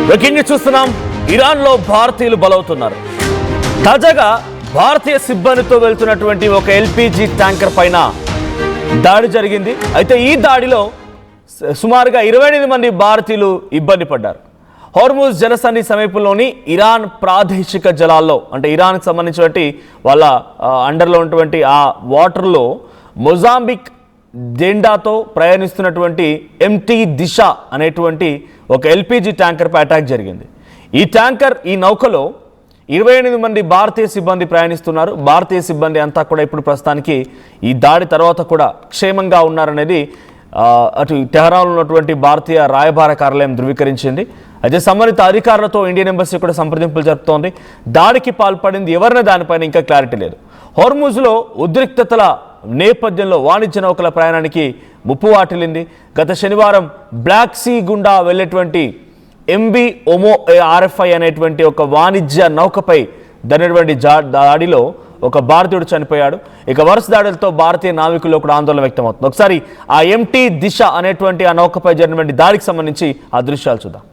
Breaking news చూస్తున్నాం. ఇరాన్లో భారతీయులు బలవుతున్నారు. తాజాగా భారతీయ సిబ్బందితో వెళ్తున్నటువంటి ఒక ఎల్పీజీ ట్యాంకర్ పైన దాడి జరిగింది. అయితే ఈ దాడిలో సుమారుగా 28 మంది భారతీయులు ఇబ్బంది పడ్డారు. హోర్ముజ్ జలసంధి సమీపంలోని ఇరాన్ ప్రాదేశిక జలాల్లో, అంటే ఇరాన్కి సంబంధించినటువంటి వాళ్ళ అండర్లో ఉన్నటువంటి ఆ వాటర్లో మొజాంబిక్ జెండాతో ప్రయాణిస్తున్నటువంటి ఎంటీ దిశ అనేటువంటి ఒక ఎల్పీజీ ట్యాంకర్పై అటాక్ జరిగింది. ఈ నౌకలో 28 మంది భారతీయ సిబ్బంది ప్రయాణిస్తున్నారు. భారతీయ సిబ్బంది అంతా కూడా ఇప్పుడు ప్రస్తుతానికి ఈ దాడి తర్వాత కూడా క్షేమంగా ఉన్నారనేది అటు టెహరాన్లో ఉన్నటువంటి భారతీయ రాయబార కార్యాలయం ధృవీకరించింది. అయితే సంబంధిత అధికారులతో ఇండియన్ ఎంబసీ కూడా సంప్రదింపులు జరుపుతోంది. దాడికి పాల్పడింది ఎవరిన దానిపైన ఇంకా క్లారిటీ లేదు. హోర్ముజ్లో ఉద్రిక్తతల నేపథ్యంలో వాణిజ్య నౌకల ప్రయాణానికి ముప్పు వాటిల్లింది. గత శనివారం బ్లాక్ సీ గుండా వెళ్ళేటువంటి ఎంబీ ఒమో ఆర్ఎఫ్ఐ అనేటువంటి ఒక వాణిజ్య నౌకపై జరిగినటువంటి దాడిలో ఒక భారతీయుడు చనిపోయాడు. ఇక వరుస దాడులతో భారతీయ నావికుల్లో కూడా ఆందోళన వ్యక్తమవుతుంది. ఒకసారి ఆ ఎంటీ దిశ అనేటువంటి ఆ నౌకపై జరిగినటువంటి దాడికి సంబంధించి ఆ దృశ్యాలు చూద్దాం.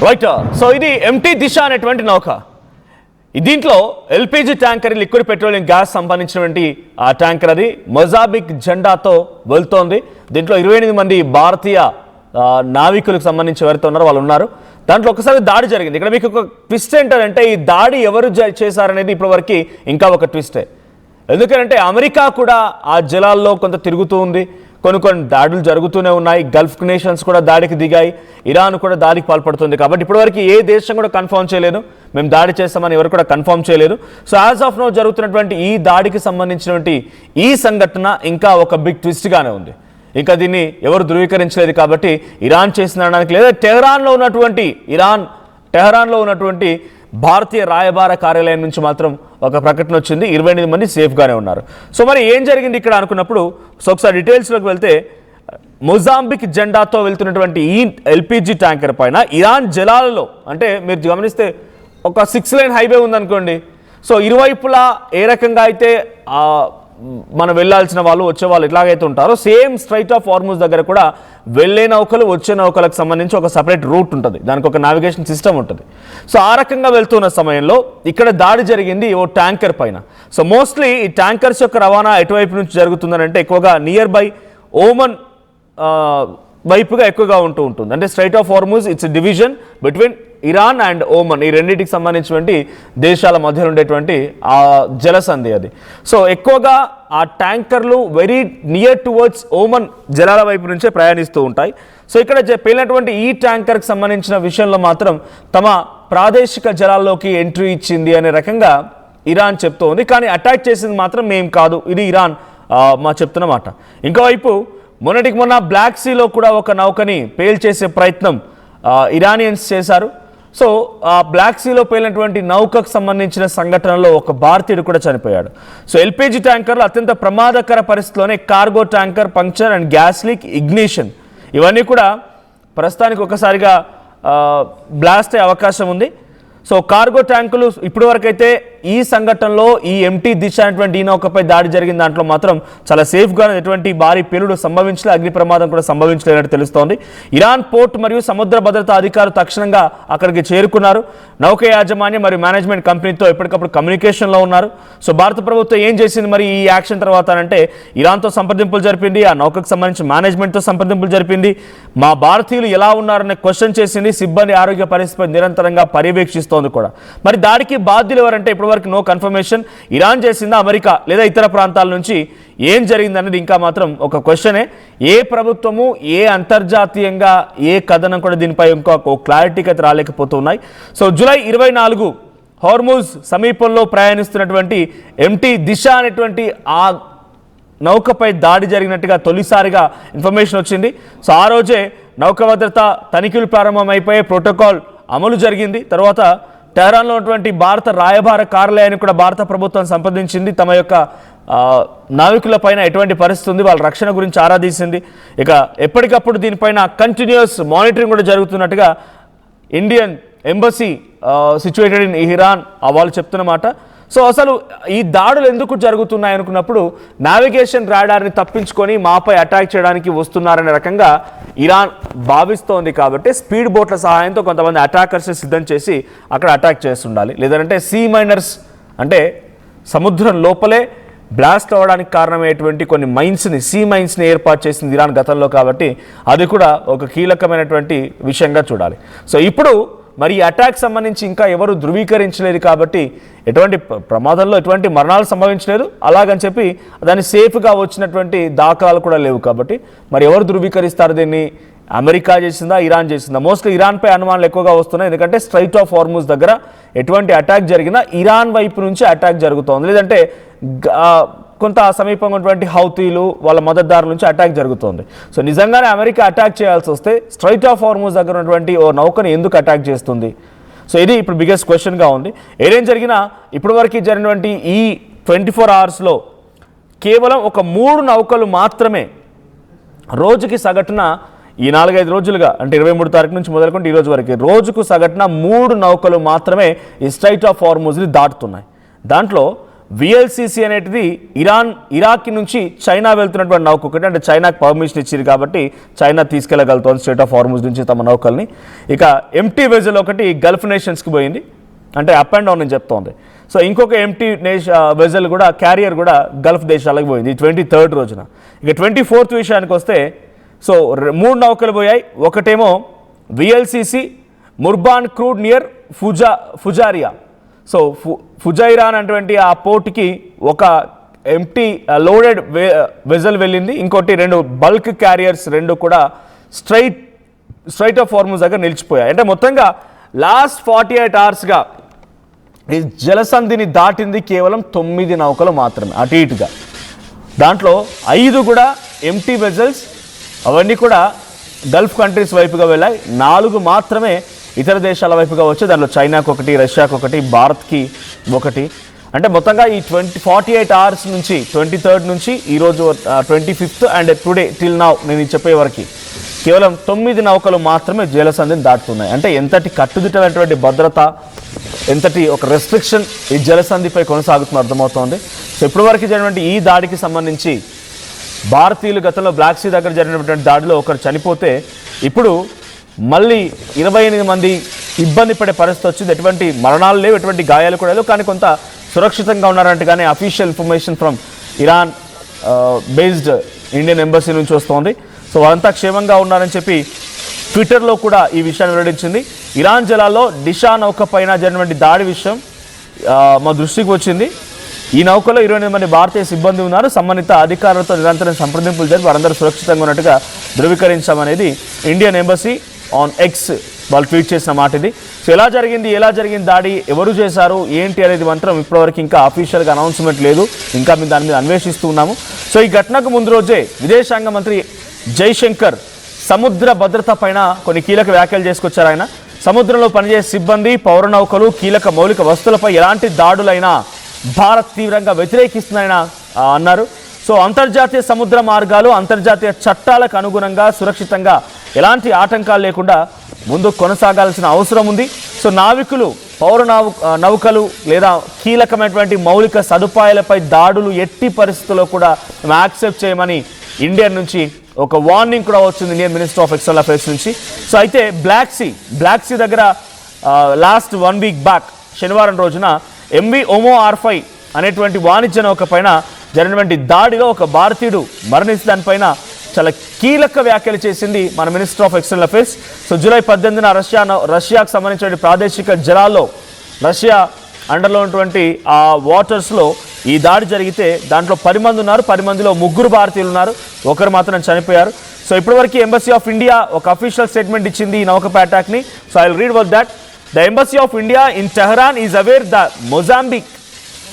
రైట్. సో ఇది ఎంటీ దిశ అనేటువంటి నౌక. దీంట్లో LPG tanker, liquid petroleum gas సంబంధించినటువంటి ఆ ట్యాంకర్ అది మొజాంబిక్ జెండాతో వెళ్తోంది. దీంట్లో 28 మంది భారతీయ నావికులకు సంబంధించి ఎవరైతే ఉన్నారో వాళ్ళు ఉన్నారు. దాంట్లో ఒకసారి దాడి జరిగింది. ఇక్కడ మీకు ఒక ట్విస్ట్ ఏంటంటే ఈ దాడి ఎవరు చేశారనేది ఇప్పటివరకు ఇంకా ఒక ట్విస్టే. ఎందుకంటే అమెరికా కూడా ఆ జలాల్లో కొంత తిరుగుతూ ఉంది. కొన్ని దాడులు జరుగుతూనే ఉన్నాయి. గల్ఫ్ నేషన్స్ కూడా దాడికి దిగాయి. ఇరాన్ కూడా దాడికి పాల్పడుతుంది. కాబట్టి ఇప్పటివరకు ఏ దేశం కూడా కన్ఫర్మ్ చేయలేదు మేము దాడి చేస్తామని ఎవరు కూడా కన్ఫర్మ్ చేయలేదు. సో యాజ్ ఆఫ్ నో జరుగుతున్నటువంటి ఈ దాడికి సంబంధించినటువంటి ఈ సంఘటన ఇంకా ఒక బిగ్ ట్విస్ట్గానే ఉంది. ఇంకా దీన్ని ఎవరు ధృవీకరించలేదు. కాబట్టి ఇరాన్ చేసిన అనడానికి లేదా టెహరాన్లో ఉన్నటువంటి భారతీయ రాయబార కార్యాలయం నుంచి మాత్రం ఒక ప్రకటన వచ్చింది. 28 మంది సేఫ్గానే ఉన్నారు. సో మరి ఏం జరిగింది ఇక్కడ అనుకున్నప్పుడు ఒకసారి డీటెయిల్స్లోకి వెళ్తే మొజాంబిక్ జెండాతో వెళ్తున్నటువంటి ఈ ఎల్పీజీ ట్యాంకర్ పైన ఇరాన్ జలాలలో, అంటే మీరు గమనిస్తే ఒక 6 లైన్ హైవే ఉందనుకోండి. సో ఇరువైపులా ఏ రకంగా అయితే మనం వెళ్ళాల్సిన వాళ్ళు వచ్చే వాళ్ళు ఎట్లాగైతే ఉంటారో సేమ్ స్ట్రైట్ ఆఫ్ హార్ముజ్ దగ్గర కూడా వెళ్ళే నౌకలు వచ్చే నౌకలకు సంబంధించి ఒక సపరేట్ రూట్ ఉంటుంది. దానికి ఒక నావిగేషన్ సిస్టమ్ ఉంటుంది. సో ఆ రకంగా వెళ్తున్న సమయంలో ఇక్కడ దాడి జరిగింది ఓ ట్యాంకర్ పైన. సో మోస్ట్లీ ఈ ట్యాంకర్స్ యొక్క రవాణా ఎటువైపు నుంచి జరుగుతుందని అంటే ఎక్కువగా నియర్ బై ఓమన్ వైపుగా ఎక్కువగా ఉంటుంది. అంటే Strait of Hormuz it's division between Iran and Oman, ఈ రెండింటికి సంబంధించినటువంటి దేశాల మధ్యలో ఉండేటువంటి ఆ జలసంధి అది. సో ఎక్కువగా ఆ ట్యాంకర్లు వెరీ నియర్ టువర్డ్స్ ఓమన్ జలాల వైపు నుంచే ప్రయాణిస్తూ ఉంటాయి. సో ఇక్కడ పేలినటువంటి ఈ ట్యాంకర్కి సంబంధించిన విషయంలో మాత్రం తమ ప్రాదేశిక జలాల్లోకి ఎంట్రీ ఇచ్చింది అనే రకంగా ఇరాన్ చెప్తూ ఉంది. కానీ అటాక్ చేసింది మాత్రం మేం కాదు, ఇది ఇరాన్ మా చెప్తున్న మాట. ఇంకోవైపు మొన్న బ్లాక్ సీలో కూడా ఒక నౌకని పేల్చేసే ప్రయత్నం ఇరానియన్స్ చేశారు. సో ఆ బ్లాక్ సీలో పేలినటువంటి నౌకకు సంబంధించిన సంఘటనలో ఒక భారతీయుడు కూడా చనిపోయాడు. సో ఎల్పీజీ ట్యాంకర్లు అత్యంత ప్రమాదకర పరిస్థితిలోనే cargo tanker puncture and gas leak, ignition ఇవన్నీ కూడా ప్రస్తుతానికి ఒకసారిగా బ్లాస్ట్ అయ్యే అవకాశం ఉంది. సో కార్గో ట్యాంకులు ఇప్పటి వరకైతే ఈ సంఘటనలో ఈ ఎంటీ దిశ అనేటువంటి ఈ నౌకపై దాడి జరిగిన దాంట్లో మాత్రం చాలా సేఫ్గా ఎటువంటి భారీ పేలుడు సంభవించలే, అగ్ని ప్రమాదం కూడా సంభవించలేనట్టు తెలుస్తోంది. ఇరాన్ పోర్ట్ మరియు సముద్ర భద్రతా అధికారులు తక్షణంగా అక్కడికి చేరుకున్నారు. నౌక యాజమాన్యం మరియు మేనేజ్మెంట్ కంపెనీతో ఎప్పటికప్పుడు కమ్యూనికేషన్లో ఉన్నారు. సో భారత ప్రభుత్వం ఏం చేసింది మరి ఈ యాక్షన్ తర్వాత అంటే ఇరాన్తో సంప్రదింపులు జరిపింది, ఆ నౌకకు సంబంధించి మేనేజ్మెంట్తో సంప్రదింపులు జరిపింది, మా భారతీయులు ఎలా ఉన్నారనే క్వశ్చన్ చేసింది, సిబ్బంది ఆరోగ్య పరిస్థితిపై నిరంతరంగా పర్యవేక్షిస్తోంది కూడా. మరి దాడికి బాధ్యులు ఎవరంటే ఇప్పటివరకు నో కన్ఫర్మేషన్. ఇరాన్ చేసిందా, అమెరికా లేదా ఇతర ప్రాంతాల నుంచి ఏం జరిగిందనేది ఇంకా మాత్రం ఒక క్వశ్చనే. ఏ ప్రభుత్వము ఏ అంతర్జాతీయంగా ఏ కథనం కూడా దీనిపై ఇంకా క్లారిటీకి అయితే రాలేకపోతున్నాయి. సో జూలై 24 హార్ముజ్ సమీపంలో ప్రయాణిస్తున్నటువంటి ఎంటీ దిశ అనేటువంటి ఆ నౌకపై దాడి జరిగినట్టుగా తొలిసారిగా ఇన్ఫర్మేషన్ వచ్చింది. సో ఆ రోజే నౌక భద్రత తనిఖీలు ప్రారంభమైపోయే ప్రోటోకాల్ అమలు జరిగింది. తర్వాత టెహరాన్లో ఉన్నటువంటి భారత రాయబార కార్యాలయాన్ని కూడా భారత ప్రభుత్వం సంప్రదించింది. తమ యొక్క నావికుల పైన ఎటువంటి పరిస్థితి ఉంది, వాళ్ళ రక్షణ గురించి ఆరాధించింది. ఇక ఎప్పటికప్పుడు దీనిపైన కంటిన్యూస్ మానిటరింగ్ కూడా జరుగుతున్నట్టుగా Indian embassy situated in Iran వాళ్ళు చెప్తున్నమాట. సో అసలు ఈ దాడులు ఎందుకు జరుగుతున్నాయి అనుకున్నప్పుడు నావిగేషన్ రాడార్ని తప్పించుకొని మాపై అటాక్ చేయడానికి వస్తున్నారనే రకంగా ఇరాన్ భావిస్తోంది. కాబట్టి స్పీడ్ బోట్ల సహాయంతో కొంతమంది అటాకర్స్ని సిద్ధం చేసి అక్కడ అటాక్ చేస్తుండాలి. లేదంటే సీ మైనర్స్ అంటే సముద్రం లోపలే బ్లాస్ట్ అవ్వడానికి కారణమయ్యేటువంటి కొన్ని సీ మైన్స్ని ఏర్పాటు చేసింది ఇరాన్ గతంలో. కాబట్టి అది కూడా ఒక కీలకమైనటువంటి విషయంగా చూడాలి. సో ఇప్పుడు మరి ఈ అటాక్ సంబంధించి ఇంకా ఎవరు ధృవీకరించలేదు కాబట్టి ఎటువంటి ప్రమాదంలో ఎటువంటి మరణాలు సంభవించలేదు. అలాగని చెప్పి దాన్ని సేఫ్గా వచ్చినటువంటి దాఖలాలు కూడా లేవు. కాబట్టి మరి ఎవరు ధృవీకరిస్తారు దీన్ని? అమెరికా చేసిందా, ఇరాన్ చేసిందా? మోస్ట్లీ ఇరాన్పై అనుమానాలు ఎక్కువగా వస్తున్నాయి. ఎందుకంటే స్ట్రైట్ ఆఫ్ హార్ముజ్ దగ్గర ఎటువంటి అటాక్ జరిగినా ఇరాన్ వైపు నుంచి అటాక్ జరుగుతోంది. లేదంటే కొంత సమీపంగా ఉన్నటువంటి హౌతీలు వాళ్ళ మద్దతుదారుల నుంచి అటాక్ జరుగుతోంది. సో నిజంగానే అమెరికా అటాక్ చేయాల్సి వస్తే స్ట్రైట్ ఆఫ్ హార్ముజ్ దగ్గర ఉన్నటువంటి ఓ నౌకను ఎందుకు అటాక్ చేస్తుంది? సో ఇది ఇప్పుడు బిగ్గెస్ట్ క్వశ్చన్గా ఉంది. ఏదేం జరిగినా ఇప్పటి వరకు జరిగినటువంటి ఈ 24 అవర్స్లో కేవలం ఒక 3 నౌకలు మాత్రమే రోజుకి సగటున ఈ 4-5 రోజులుగా అంటే 23 తారీఖు నుంచి మొదలుకుంటే ఈ రోజు వరకు రోజుకు సగటున 3 నౌకలు మాత్రమే ఈ స్ట్రైట్ ఆఫ్ హార్ముజ్ని దాటుతున్నాయి. దాంట్లో VLCC అనేటిది ఇరాక్ నుంచి చైనా వెళ్తున్నటువంటి నౌక ఒకటి. అంటే చైనాకు పర్మిషన్ ఇచ్చింది కాబట్టి చైనా తీసుకెళ్ళగలుగుతుంది స్ట్రైట్ ఆఫ్ హార్ముజ్ నుంచి తమ నౌకల్ని. ఇక ఎంటీ వెజల్ ఒకటి గల్ఫ్ నేషన్స్కి పోయింది, అంటే అప్ అండ్ డౌన్ అని చెప్తోంది. సో ఇంకొక ఎంటీ వెజల్ కూడా క్యారియర్ కూడా గల్ఫ్ దేశాలకు పోయింది 23rd రోజున. ఇక 24th విషయానికి వస్తే సో 3 నౌకలు పోయాయి. ఒకటేమో VLCC Murban crude near Fujairah. So Fujairah అనేటువంటి ఆ పోర్ట్కి ఒక ఎంటీ లోడెడ్ వెజల్ వెళ్ళింది. ఇంకోటి 2 బల్క్ క్యారియర్స్ 2 కూడా స్ట్రైట్ ఆఫ్ హార్ముజ్ దగ్గర నిలిచిపోయాయి. అంటే మొత్తంగా లాస్ట్ 48 అవర్స్గా ఈ జలసంధిని దాటింది కేవలం 9 నౌకలు మాత్రమే అటు ఇటుగా. దాంట్లో 5 కూడా ఎంటీ వెజల్స్, అవన్నీ కూడా గల్ఫ్ కంట్రీస్ వైపుగా వెళ్ళాయి. 4 మాత్రమే ఇతర దేశాల వైపుగా వచ్చి దాంట్లో చైనాకు ఒకటి, రష్యాకు ఒకటి, భారత్కి ఒకటి. అంటే మొత్తంగా ఈ 48 అవర్స్ నుంచి 23rd నుంచి ఈరోజు 25th and today till now నేను చెప్పే వరకు కేవలం 9 నౌకలు మాత్రమే జలసంధిని దాటుతున్నాయి. అంటే ఎంతటి కట్టుదిట్టమైనటువంటి భద్రత, ఎంతటి ఒక రెస్ట్రిక్షన్ ఈ జలసంధిపై కొనసాగుతున్న అర్థమవుతోంది. సో ఇప్పటి వరకు జరిగినటువంటి ఈ దాడికి సంబంధించి భారతీయులు గతంలో బ్లాక్ సీ దగ్గర జరిగినటువంటి దాడిలో ఒకరు చనిపోతే ఇప్పుడు మళ్ళీ 28 మంది ఇబ్బంది పడే పరిస్థితి వచ్చింది. ఎటువంటి మరణాలు లేవు, ఎటువంటి గాయాలు కూడా లేవు, కానీ కొంత సురక్షితంగా ఉన్నారంటగానే official information from Iran based Indian embassy నుంచి వస్తోంది. సో వారంతా క్షేమంగా ఉన్నారని చెప్పి ట్విట్టర్లో కూడా ఈ విషయాన్ని వెల్లడించింది. ఇరాన్ జలాల్లో డిషా నౌక పైన జరిగినటువంటి దాడి విషయం మా దృష్టికి వచ్చింది. ఈ నౌకలో 28 మంది భారతీయ సిబ్బంది ఉన్నారు. సంబంధిత అధికారులతో నిరంతరం సంప్రదింపులు జరిపి వారందరూ సురక్షితంగా ఉన్నట్టుగా ధృవీకరించామనేది ఇండియన్ ఎంబసీ ఆన్ ఎక్స్ వాళ్ళు ట్వీట్ చేసిన మాట ఇది. సో ఎలా జరిగింది దాడి, ఎవరు చేశారు, ఏంటి అనేది మాత్రం ఇప్పటివరకు ఇంకా అఫీషియల్గా అనౌన్స్మెంట్ లేదు. ఇంకా మేము దాని మీద అన్వేషిస్తూ ఉన్నాము. సో ఈ ఘటనకు ముందు రోజే విదేశాంగ మంత్రి జైశంకర్ సముద్ర భద్రత పైన కొన్ని కీలక వ్యాఖ్యలు చేసుకొచ్చారు. ఆయన సముద్రంలో పనిచేసే సిబ్బంది, పౌర నౌకలు, కీలక మౌలిక వస్తువులపై ఎలాంటి దాడులైనా భారత్ తీవ్రంగా వ్యతిరేకిస్తుందని అన్నారు. సో అంతర్జాతీయ సముద్ర మార్గాలు అంతర్జాతీయ చట్టాలకు అనుగుణంగా సురక్షితంగా ఎలాంటి ఆటంకాలు లేకుండా ముందు కొనసాగాల్సిన అవసరం ఉంది. సో నావికులు, పౌర నౌకలు లేదా కీలకమైనటువంటి మౌలిక సదుపాయాలపై దాడులు ఎట్టి పరిస్థితుల్లో కూడా మేము యాక్సెప్ట్ చేయమని ఇండియా నుంచి ఒక వార్నింగ్ కూడా వచ్చింది Indian minister of external affairs నుంచి. సో అయితే బ్లాక్ సీ దగ్గర లాస్ట్ 1 వీక్ బ్యాక్ శనివారం రోజున MV OMO R5 అనేటువంటి వాణిజ్య నౌక పైన జరిగినటువంటి దాడిలో ఒక భారతీయుడు మరణించి దానిపైన చాలా కీలక వ్యాఖ్యలు చేసింది మన minister of external affairs. So July 18న రష్యాకు సంబంధించిన ప్రాదేశిక జలాల్లో రష్యా అండర్లో ఉన్నటువంటి ఆ వాటర్స్లో ఈ దాడి జరిగితే దాంట్లో 10 మంది ఉన్నారు. 10 మందిలో 3 భారతీయులు ఉన్నారు, ఒకరు మాత్రం చనిపోయారు. సో ఇప్పటివరకు ఎంబసీ ఆఫ్ ఇండియా ఒక అఫీషియల్ స్టేట్మెంట్ ఇచ్చింది ఈ నౌకపై అటాక్ని. So I will read about that. The Embassy of India in Tehran is aware that Mozambique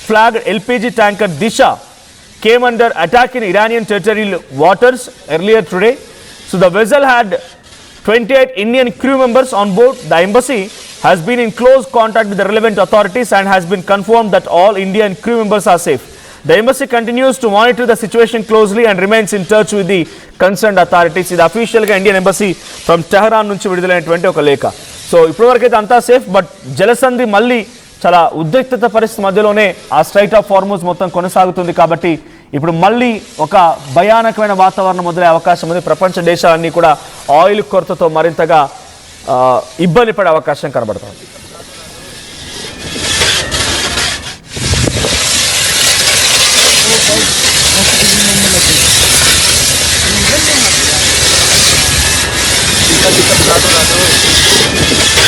flagged LPG tanker Disha came under attack in Iranian territorial waters earlier today. So the vessel had 28 Indian crew members on board. The embassy has been in close contact with the relevant authorities and has been confirmed that all Indian crew members are safe. The embassy continues to monitor the situation closely and remains in touch with the concerned authorities. ఇది అఫీషియల్గా Indian embassy from Tehran నుంచి విడుదలైనటువంటి ఒక లేఖ. So ఇప్పటివరకైతే అంతా safe, but జలసంధి మళ్ళీ చాలా ఉద్రిక్తత పరిస్థితి మధ్యలోనే ఆ స్ట్రైట్ ఆఫ్ హార్మూజ్ మొత్తం కొనసాగుతుంది. కాబట్టి ఇప్పుడు మళ్ళీ ఒక భయానకమైన వాతావరణం మొదలయ్యే అవకాశం ఉంది. ప్రపంచ దేశాలన్నీ కూడా ఆయిల్ కొరతతో మరింతగా ఇబ్బంది పడే అవకాశం కనబడుతుంది. Kita